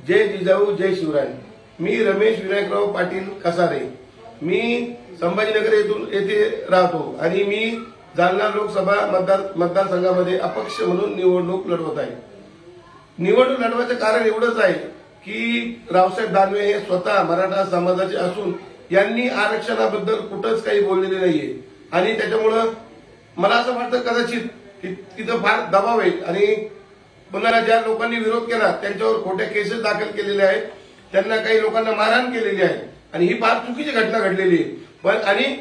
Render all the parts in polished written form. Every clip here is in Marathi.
जय जिजाऊ जय शिवराय। मी रमेश विनायकराव पाटील कसारे, मी संभाजीनगर येथे राहतो आणि मी जालना लोकसभा मतदारसंघामध्ये अपक्ष म्हणून निवडणूक लढवत आहे। निवडणूक लढवायचं कारण एवढंच आहे की रावसाहेब दानवे हे स्वतः मराठा समाजाचे असून यांनी आरक्षणाबद्दल कुठंच काही बोललेले नाहीये आणि त्याच्यामुळे मला असं वाटतं कदाचित तिथं फार दबाव आहे आणि पुन्हा ज्या लोकांनी विरोध केला त्यांच्यावर खोट्या केसेस दाखल केलेल्या आहेत, त्यांना काही लोकांना मारहाण केलेली आहे आणि ही फार चुकीची घटना घडलेली आहे। पण आणि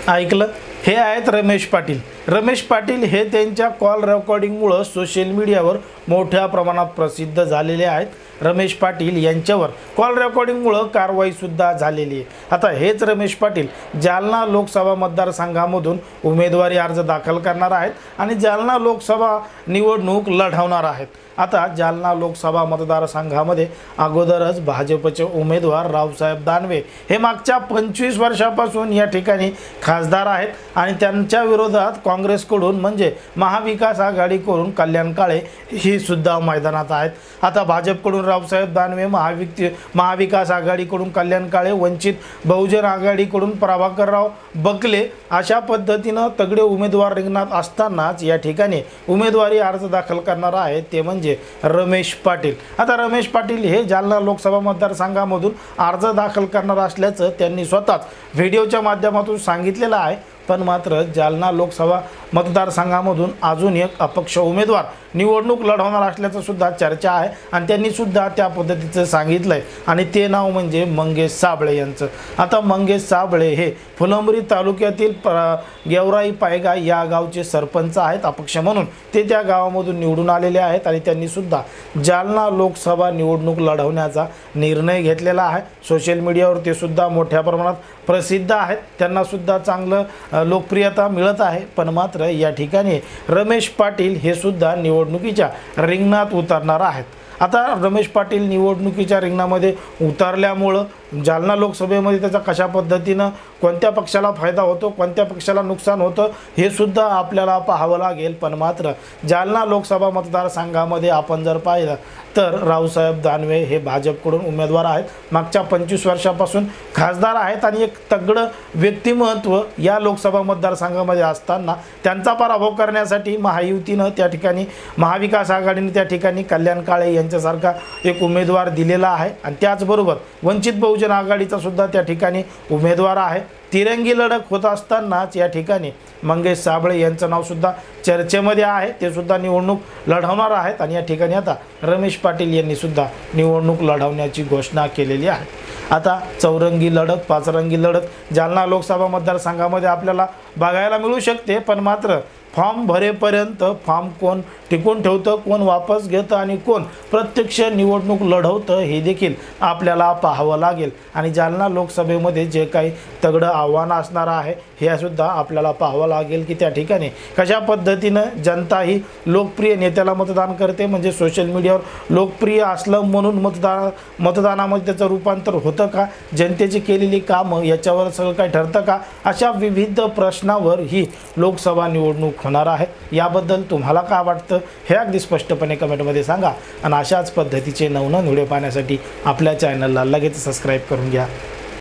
ऐकलं, हे आहेत रमेश पाटील। रमेश पाटील हे त्यांच्या कॉल रेकॉर्डिंगमुळे सोशल मीडियावर मोठ्या प्रमाणात प्रसिद्ध झालेले आहेत। रमेश पाटील यांच्यावर कॉल रेकॉर्डिंगमुळे कारवाई सुद्धा झालेली आहे। आता हेच रमेश पाटील जालना लोकसभा मतदारसंघामधून उमेदवारी अर्ज दाखल करणार आहेत आणि जालना लोकसभा निवडणूक लढवणार आहेत। आता जालना लोकसभा मतदारसंघामध्ये अगोदरच भाजपचे उमेदवार रावसाहेब दानवे हे मागच्या 25 वर्षापासून या ठिकाणी खासदार आहेत आणि त्यांच्या विरोधात काँग्रेसकडून म्हणजे महाविकास आघाडीकडून कल्याण काळे ही सुद्धा मैदानात आहेत। आता भाजपकडून रावसाहेब दानवे, महाविकास आघाडीकडून कल्याण काळे, वंचित बहुजन आघाडीकडून प्रभाकरराव बकले अशा पद्धतीने तगडे उमेदवार रिंगणात असतानाच या ठिकाणी उमेदवारी अर्ज दाखल करणार आहे ते म्हणजे रमेश पाटील। आता रमेश पाटील हे जालना लोकसभा मतदारसंघामधून अर्ज दाखल करणार असल्याचं त्यांनी स्वतःच व्हिडिओच्या माध्यमातून सांगितलेलं आहे। पण मात्र जालना लोकसभा मतदारसंघामधून अजून एक अपक्ष उमेदवार निवडणूक लढवणार असल्याचं सुद्धा चर्चा आहे आणि त्यांनी सुद्धा त्या पद्धतीचं सांगितलंय आणि ते नाव म्हणजे मंगेश साबळे यांचं। आता मंगेश साबळे हे फुलंब्री तालुक्यातील गेवराई पायगा या गावचे सरपंच आहेत अपक्ष म्हणून, ते त्या गावामधून निवडून आलेले आहेत आणि त्यांनी सुद्धा जालना लोकसभा निवडणूक लढवण्याचा निर्णय घेतलेला आहे। सोशल मीडियावर ते सुद्धा मोठ्या प्रमाणात प्रसिद्ध आहेत, त्यांना सुद्धा चांगलं लोकप्रियता मिळत आहे। पण मात्र या ठिकाणी रमेश पाटील हे सुद्धा निवडणुकीच्या रिंगणात उतरणार आहेत। आता रमेश पाटील निवडणुकीच्या रिंगणामध्ये उतरल्यामुळं जालना लोकसभेमध्ये त्याचा कशा पद्धतीनं कोणत्या पक्षाला फायदा होतो, कोणत्या पक्षाला नुकसान होतं हे सुद्धा आपल्याला पाहावं लागेल। पण मात्र जालना लोकसभा मतदारसंघामध्ये आपण जर पाहिलं तर रावसाहेब दानवे हे भाजपकडून उमेदवार आहेत, मागच्या 25 वर्षापासून खासदार आहेत आणि एक तगडं व्यक्तिमत्व या लोकसभा मतदारसंघामध्ये असताना त्यांचा पराभव करण्यासाठी महायुतीनं त्या ठिकाणी, महाविकास आघाडीने त्या ठिकाणी कल्याण काळे यांच्यासारखा एक उमेदवार दिलेला आहे आणि त्याचबरोबर वंचित बहुजन आघाडीचा सुद्धा त्या ठिकाणी उमेदवार आहे। तिरंगी लढत होत असतानाच या ठिकाणी मंगेश साबळे यांचं नाव सुद्धा चर्चेमध्ये आहे, ते सुद्धा निवडणूक लढवणार आहेत आणि या ठिकाणी आता रमेश पाटील यांनी सुद्धा निवडणूक लढवण्याची घोषणा केलेली आहे। आता चौरंगी लढत, पाचरंगी लढत जालना लोकसभा मतदारसंघामध्ये आपल्याला बघायला मिळू शकते। पण मात्र फॉर्म भरेपर्यंत फॉर्म कोण टिकून ठेवतं, कोण वापस घेतं आणि कोण प्रत्यक्ष निवडणूक लढवतं हे देखील आपल्याला पाहावं लागेल आणि जालना लोकसभेमध्ये जे काही तगडं आव्हान असणार आहे हे सुद्धा आपल्याला पाहावं लागेल की त्या ठिकाणी कशा पद्धतीनं जनता ही लोकप्रिय नेत्याला मतदान करते, म्हणजे सोशल मीडियावर लोकप्रिय असलं म्हणून मतदानामध्ये त्याचं रूपांतर होतं का, जनतेची केलेली कामं याच्यावर सगळं काही ठरतं का, अशा विविध प्रश्नावर ही लोकसभा निवडणूक होणार आहे। याबद्दल तुम्हाला काय वाटतं हे अगदी स्पष्टपणे कमेंटमध्ये सांगा आणि अशाच पद्धतीचे नवनवीन व्हिडिओ पाहण्यासाठी आपल्या चॅनलला लगेच सबस्क्राईब करून घ्या।